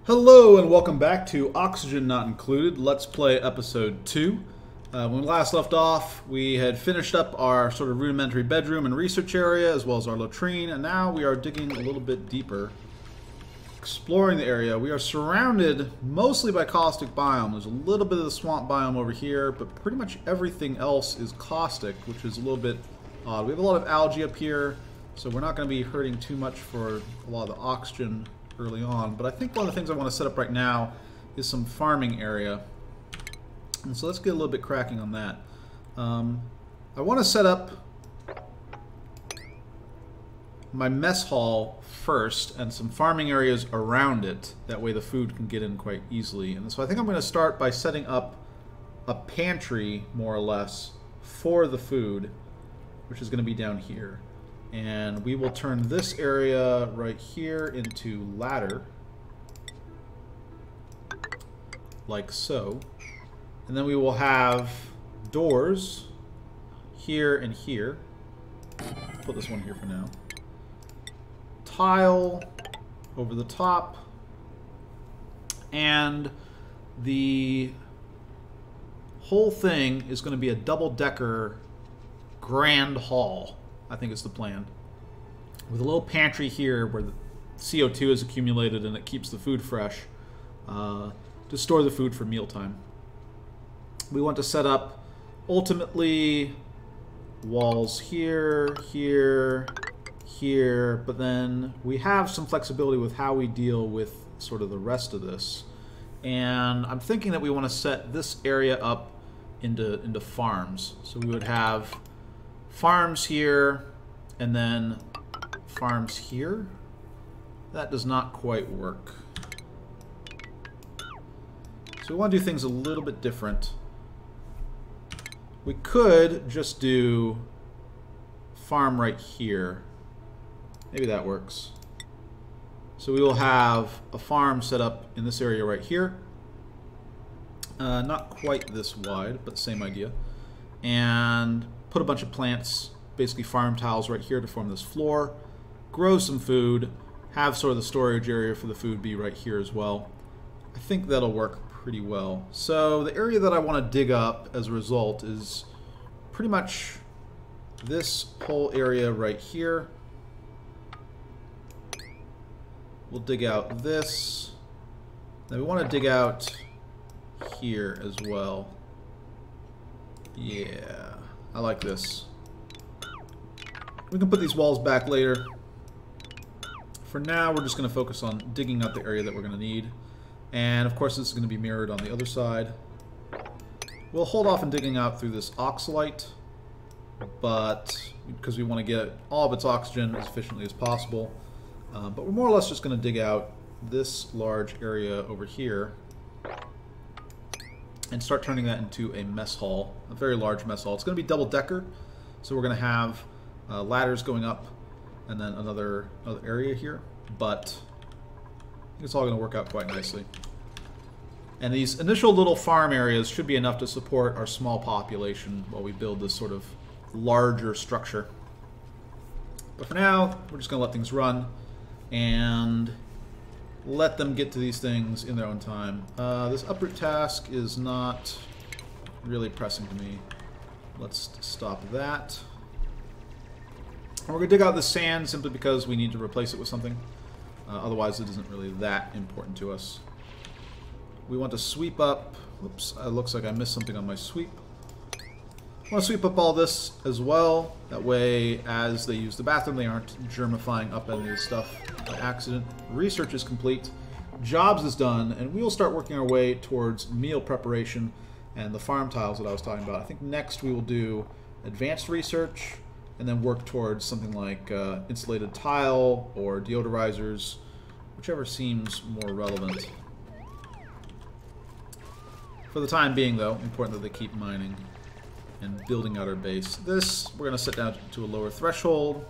Hello and welcome back to Oxygen Not Included. Let's play episode 2. When we last left off, we had finished up our sort of rudimentary bedroom and research area, as well as our latrine, and now we are digging a little bit deeper, exploring the area. We are surrounded mostly by caustic biome. There's a little bit of the swamp biome over here, but pretty much everything else is caustic, which is a little bit odd. We have a lot of algae up here, so we're not going to be hurting too much for a lot of the oxygen early on, but I think one of the things I want to set up right now is some farming area, and so let's get a little bit cracking on that. I want to set up my mess hall first and some farming areas around it, that way the food can get in quite easily. And so I think I'm going to start by setting up a pantry, more or less, for the food, which is going to be down here. And we will turn this area right here into ladder, like so. And then we will have doors here and here. Put this one here for now. Tile over the top. And the whole thing is going to be a double-decker grand hall. I think it's the plan. With a little pantry here where the CO2 is accumulated and it keeps the food fresh to store the food for mealtime. We want to set up, ultimately, walls here, here, here, but then we have some flexibility with how we deal with sort of the rest of this. And I'm thinking that we want to set this area up into farms. So we would have farms here, and then farms here. That does not quite work. So we want to do things a little bit different. We could just do farm right here. Maybe that works. So we will have a farm set up in this area right here. Not quite this wide, but same idea. And put a bunch of plants, basically farm tiles right here to form this floor, grow some food, have sort of the storage area for the food be right here as well. I think that'll work pretty well. So the area that I want to dig up as a result is pretty much this whole area right here. We'll dig out this. Now we want to dig out here as well. Yeah. I like this. We can put these walls back later. For now, we're just going to focus on digging out the area that we're going to need. And of course, this is going to be mirrored on the other side. We'll hold off on digging out through this oxalite, but because we want to get all of its oxygen as efficiently as possible. But we're more or less just going to dig out this large area over here and start turning that into a mess hall, a very large mess hall. It's going to be double-decker, so we're going to have ladders going up and then another area here, but I think it's all going to work out quite nicely. And these initial little farm areas should be enough to support our small population while we build this sort of larger structure. But for now, we're just going to let things run and let them get to these things in their own time. This uproot task is not really pressing to me. Let's stop that. And we're going to dig out the sand simply because we need to replace it with something. Otherwise, it isn't really that important to us. We want to sweep up. Whoops, it looks like I missed something on my sweep. I want to sweep up all this as well. That way, as they use the bathroom, they aren't germifying up any of this stuff by accident. Research is complete. Jobs is done. And we will start working our way towards meal preparation and the farm tiles that I was talking about. I think next we will do advanced research and then work towards something like insulated tile or deodorizers, whichever seems more relevant. For the time being, though, important that they keep mining and building out our base. This, we're going to set down to a lower threshold,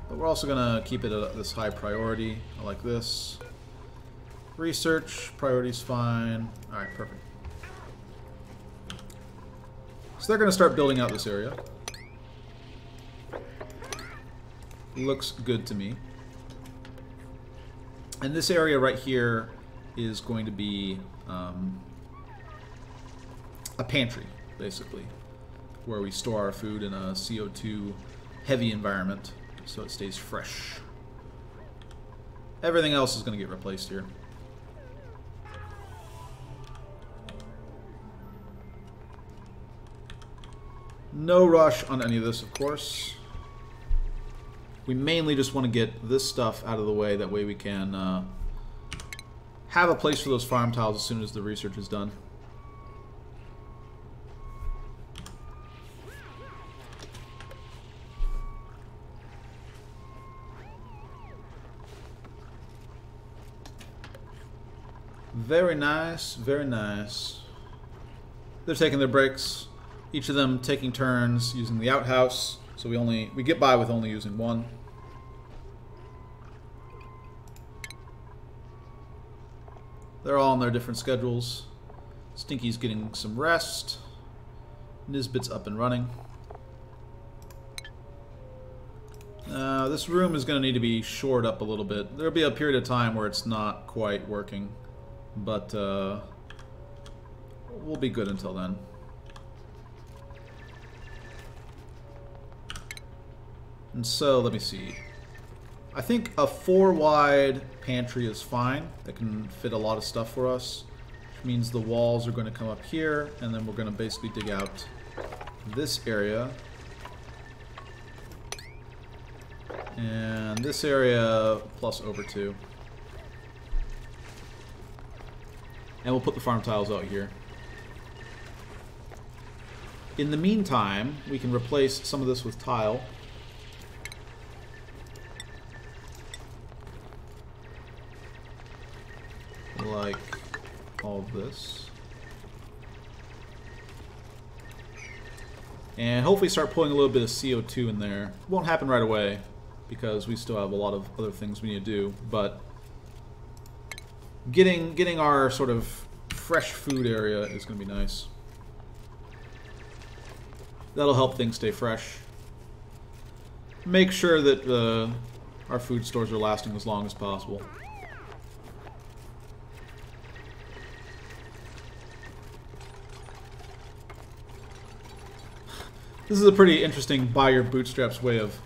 but we're also going to keep it at this high priority. I like this. Research, priority's fine. Alright, perfect. So they're going to start building out this area. Looks good to me. And this area right here is going to be a pantry, basically, where we store our food in a CO2 heavy environment so it stays fresh. Everything else is going to get replaced here. No rush on any of this, of course. We mainly just want to get this stuff out of the way, that way we can have a place for those farm tiles as soon as the research is done. Very nice, very nice. They're taking their breaks. Each of them taking turns using the outhouse, so we get by with only using one. They're all on their different schedules. Stinky's getting some rest. Nisbet's up and running. This room is going to need to be shored up a little bit. There'll be a period of time where it's not quite working, but we'll be good until then. And so, let me see. I think a 4-wide pantry is fine. That can fit a lot of stuff for us. Which means the walls are going to come up here, and then we're going to basically dig out this area. And this area plus over 2. And we'll put the farm tiles out here. In the meantime, we can replace some of this with tile. Like all of this. And hopefully start pulling a little bit of CO2 in there. It won't happen right away because we still have a lot of other things we need to do, but getting our sort of fresh food area is going to be nice. That'll help things stay fresh. Make sure that our food stores are lasting as long as possible. This is a pretty interesting by your bootstraps way of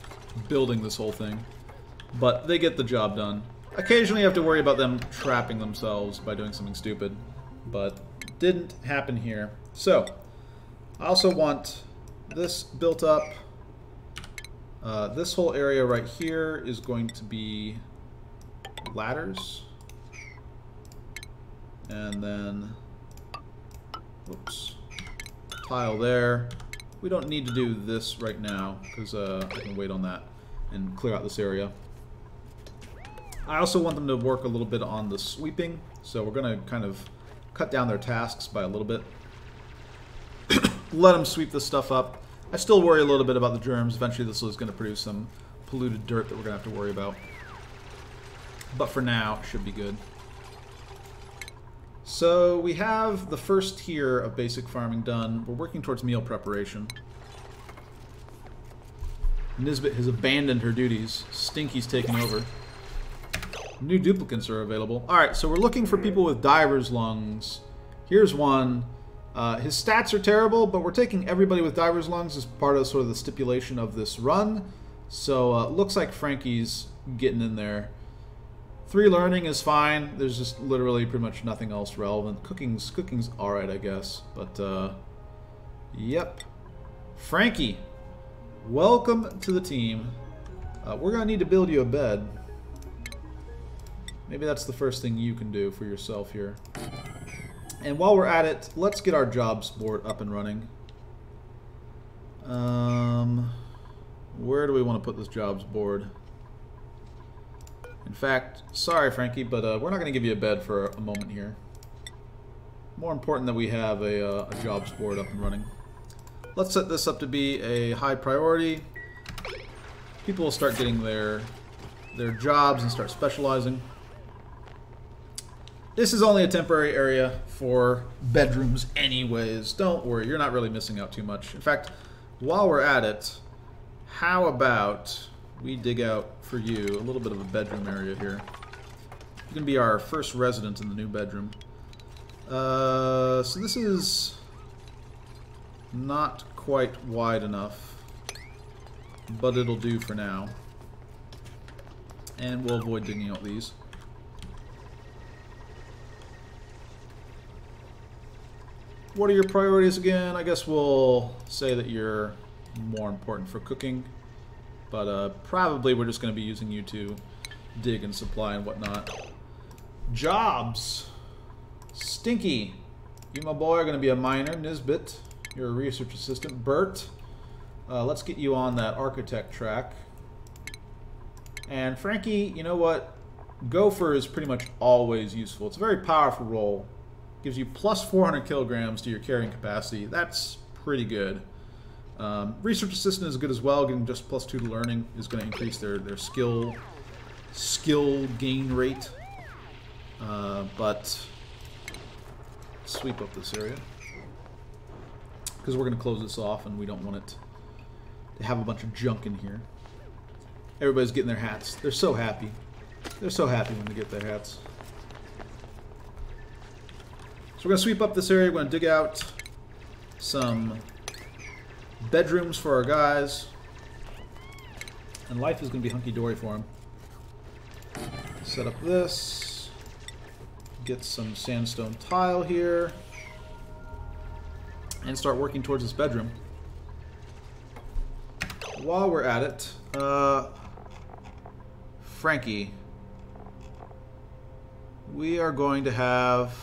building this whole thing, but they get the job done. Occasionally you have to worry about them trapping themselves by doing something stupid, but didn't happen here. So, I also want this built up. This whole area right here is going to be ladders. And then, whoops, tile there. We don't need to do this right now because I can wait on that and clear out this area. I also want them to work a little bit on the sweeping, so we're going to kind of cut down their tasks by a little bit. Let them sweep this stuff up. I still worry a little bit about the germs. Eventually this is going to produce some polluted dirt that we're going to have to worry about. But for now, it should be good. So we have the first tier of basic farming done. We're working towards meal preparation. Nisbet has abandoned her duties. Stinky's taken over. New duplicates are available. Alright, so we're looking for people with diver's lungs. Here's one. His stats are terrible, but we're taking everybody with diver's lungs as part of sort of the stipulation of this run. So looks like Frankie's getting in there. 3 learning is fine. There's just literally pretty much nothing else relevant. Cooking's alright, I guess. But, yep. Frankie, welcome to the team. We're going to need to build you a bed. Maybe that's the first thing you can do for yourself here. And while we're at it, let's get our jobs board up and running. Where do we want to put this jobs board? In fact, sorry Frankie, but we're not going to give you a bed for a moment here. More important that we have a jobs board up and running. Let's set this up to be a high priority. People will start getting their jobs and start specializing. This is only a temporary area for bedrooms anyways. Don't worry, you're not really missing out too much. In fact, while we're at it, how about we dig out for you a little bit of a bedroom area here. You're going to be our first resident in the new bedroom. So this is not quite wide enough, but it'll do for now. And we'll avoid digging out these. What are your priorities again? I guess we'll say that you're more important for cooking, but probably we're just going to be using you to dig and supply and whatnot. Jobs! Stinky! You, my boy, are going to be a miner. Nisbet, you're a research assistant. Bert, let's get you on that architect track. And Frankie, you know what? Gopher is pretty much always useful. It's a very powerful role. Gives you plus 400 kilograms to your carrying capacity. That's pretty good. Research assistant is good as well. Getting just plus 2 to learning is going to increase their skill gain rate. But sweep up this area because we're going to close this off, and we don't want it to have a bunch of junk in here. Everybody's getting their hats. They're so happy. They're so happy when they get their hats. So we're going to sweep up this area. We're going to dig out some bedrooms for our guys. And life is going to be hunky-dory for them. Set up this. Get some sandstone tile here. And start working towards this bedroom. While we're at it, Frankie, we are going to have...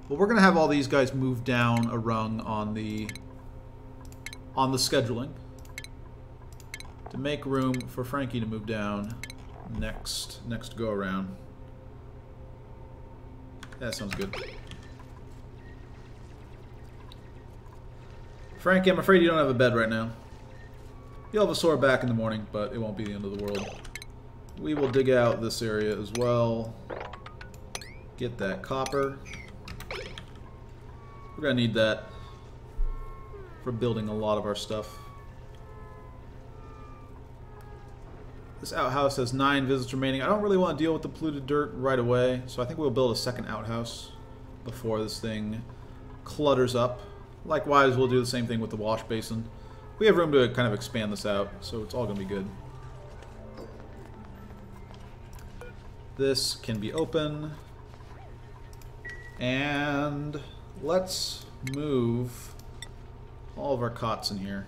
Well, we're going to have all these guys move down a rung on the scheduling to make room for Frankie to move down next go around. That sounds good. Frankie, I'm afraid you don't have a bed right now. You'll have a sore back in the morning, but it won't be the end of the world. We will dig out this area as well. Get that copper. We're going to need that for building a lot of our stuff. This outhouse has 9 visits remaining. I don't really want to deal with the polluted dirt right away, so I think we'll build a second outhouse before this thing clutters up. Likewise, we'll do the same thing with the wash basin. We have room to kind of expand this out, so it's all going to be good. This can be open. And let's move all of our cots in here.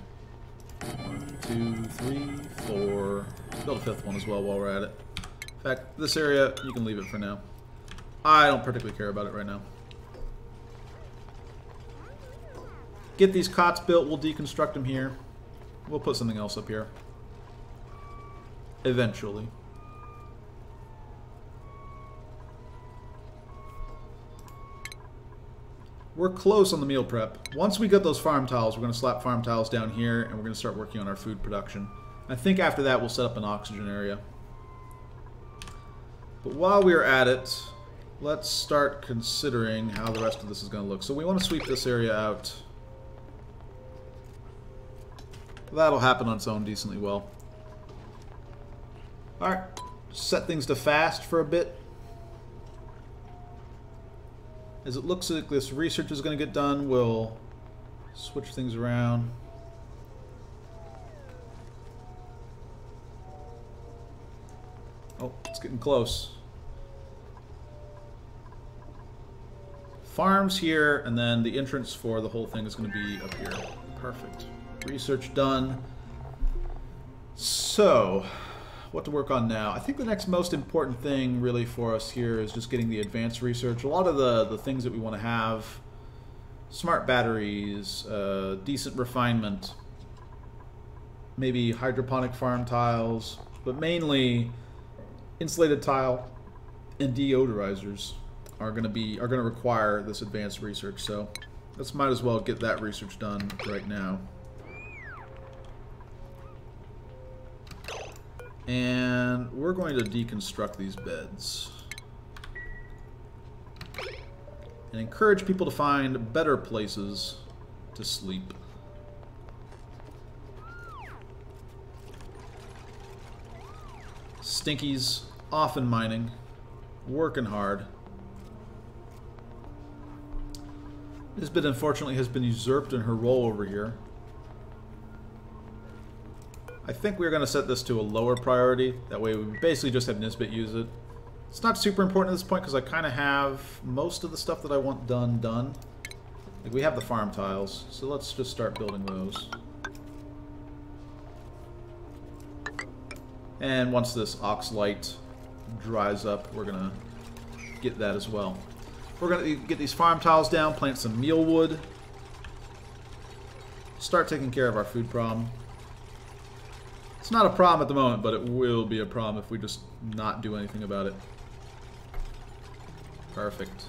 1, 2, 3, 4. Build a 5th one as well while we're at it. In fact, this area, you can leave it for now. I don't particularly care about it right now. Get these cots built, we'll deconstruct them here. We'll put something else up here. Eventually. We're close on the meal prep. Once we get those farm tiles, we're going to slap farm tiles down here, and we're going to start working on our food production. I think after that, we'll set up an oxygen area. But while we're at it, let's start considering how the rest of this is going to look. So we want to sweep this area out. That'll happen on its own decently well. Alright, set things to fast for a bit. As it looks like this research is going to get done, we'll switch things around. Oh, it's getting close. Farms here, and then the entrance for the whole thing is going to be up here. Perfect. Research done. So, what to work on now? I think the next most important thing really for us here is just getting the advanced research. A lot of the things that we want to have, smart batteries, decent refinement, maybe hydroponic farm tiles, but mainly insulated tile and deodorizers are going to require this advanced research. So let's might as well get that research done right now. And we're going to deconstruct these beds and encourage people to find better places to sleep. Stinky's off in mining. Working hard. Nisbet, unfortunately, has been usurped in her role over here. I think we're going to set this to a lower priority. That way we basically just have Nisbet use it. It's not super important at this point because I kind of have most of the stuff that I want done. Like, we have the farm tiles, so let's just start building those. And once this ox light dries up, we're going to get that as well. We're going to get these farm tiles down, plant some mealwood, start taking care of our food problem. It's not a problem at the moment, but it will be a problem if we just not do anything about it. Perfect.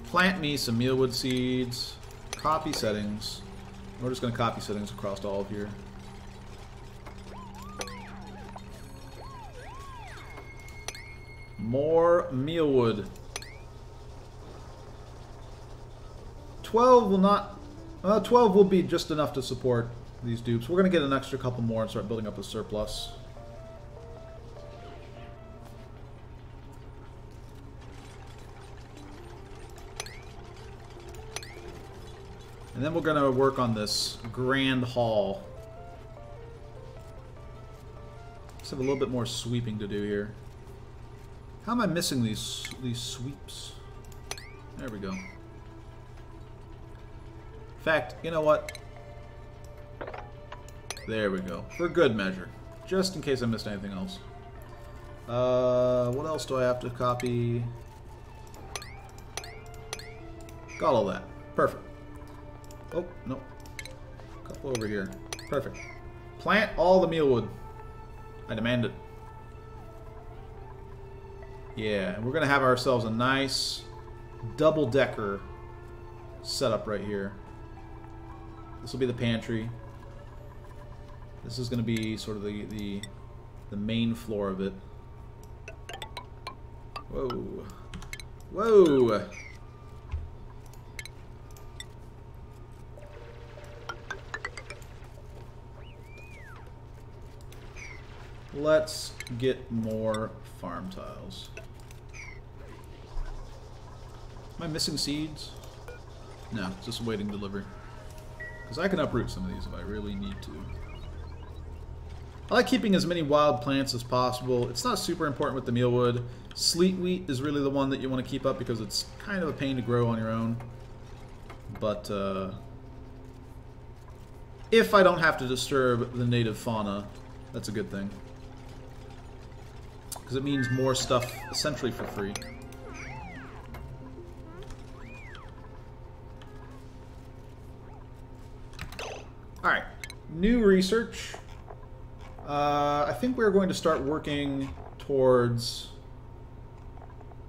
Plant me some mealwood seeds. Copy settings. We're just going to copy settings across all of here. More mealwood. 12 will not... 12 will be just enough to support these dupes. We're going to get an extra couple more and start building up a surplus. And then we're going to work on this grand hall. Let's have a little bit more sweeping to do here. How am I missing these sweeps? There we go. In fact, you know what? There we go. For good measure. Just in case I missed anything else. What else do I have to copy? Got all that. Perfect. Oh, no. A couple over here. Perfect. Plant all the mealwood. I demand it. Yeah, and we're going to have ourselves a nice double-decker setup right here. This will be the pantry. This is going to be sort of the main floor of it. Whoa. Whoa! Let's get more farm tiles. Am I missing seeds? No, just waiting delivery. Because I can uproot some of these if I really need to. I like keeping as many wild plants as possible. It's not super important with the mealwood. Sleet wheat is really the one that you want to keep up because it's kind of a pain to grow on your own. But if I don't have to disturb the native fauna, that's a good thing. Because it means more stuff essentially for free. Alright, new research. I think we're going to start working towards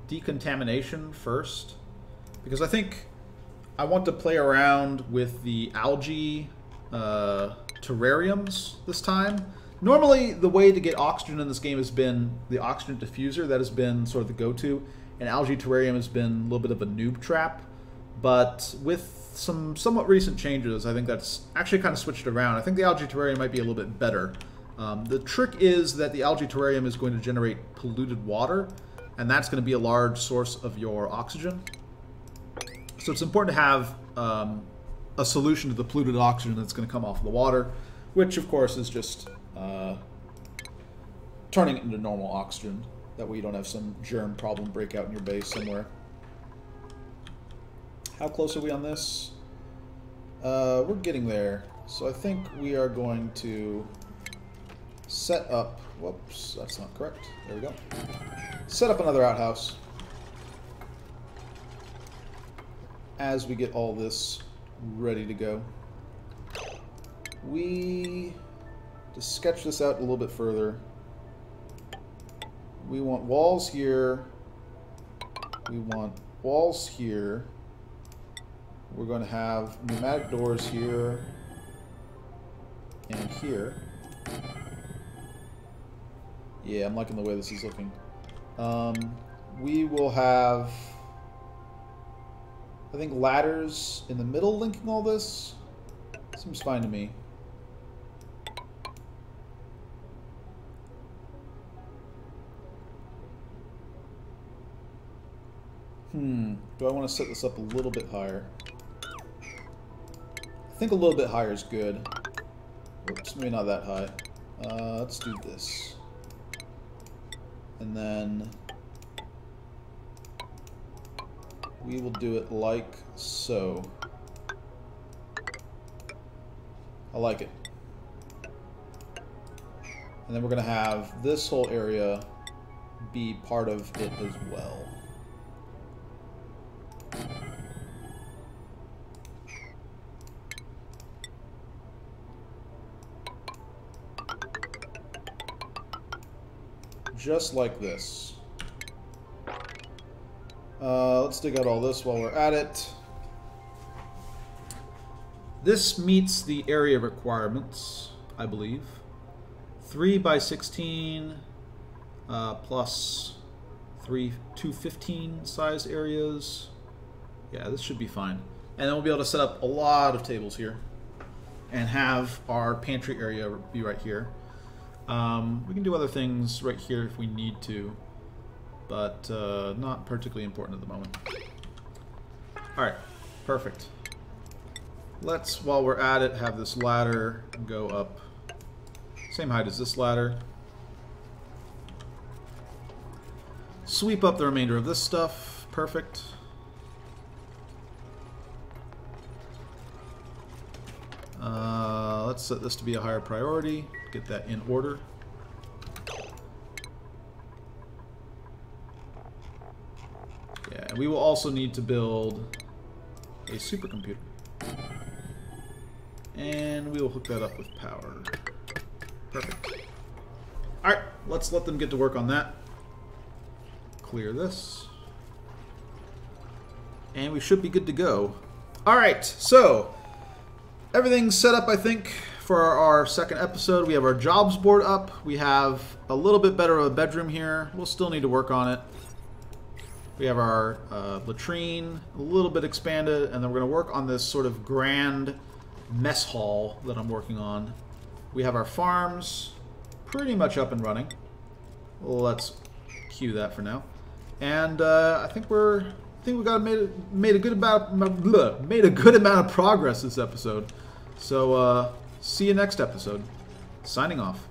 decontamination first. Because I think I want to play around with the algae terrariums this time. Normally, the way to get oxygen in this game has been the oxygen diffuser. That has been sort of the go-to. And algae terrarium has been a little bit of a noob trap. But with some somewhat recent changes, I think that's actually kind of switched around. I think the algae terrarium might be a little bit better. The trick is that the algae terrarium is going to generate polluted water. And that's going to be a large source of your oxygen. So it's important to have a solution to the polluted oxygen that's going to come off of the water. Which, of course, is just turning it into normal oxygen. That way you don't have some germ problem break out in your base somewhere. How close are we on this? We're getting there. So I think we are going to set up... Whoops, that's not correct. There we go. Set up another outhouse. As we get all this ready to go. To sketch this out a little bit further, we want walls here. We want walls here. We're going to have pneumatic doors here and here. Yeah, I'm liking the way this is looking. We will have, I think, ladders in the middle linking all this. Seems fine to me. Do I want to set this up a little bit higher? I think a little bit higher is good. Oops, maybe not that high. Let's do this. And then we will do it like so. I like it. And then we're going to have this whole area be part of it as well. Just like this. Let's dig out all this while we're at it. This meets the area requirements, I believe. 3 by 16 plus 2 15 size areas. Yeah, this should be fine. And then we'll be able to set up a lot of tables here and have our pantry area be right here. We can do other things right here if we need to, but not particularly important at the moment. Alright, perfect. Let's, while we're at it, have this ladder go up. Same height as this ladder. Sweep up the remainder of this stuff. Perfect. Let's set this to be a higher priority. Get that in order. Yeah, we will also need to build a supercomputer. And we will hook that up with power. Perfect. Alright, let's let them get to work on that. Clear this. And we should be good to go. Alright, so everything's set up, I think, for our second episode. We have our jobs board up. We have a little bit better of a bedroom here. We'll still need to work on it. We have our latrine, a little bit expanded, and then we're going to work on this sort of grand mess hall that I'm working on. We have our farms pretty much up and running. Let's cue that for now. And I think we got made a good amount of progress this episode. So see you next episode. Signing off.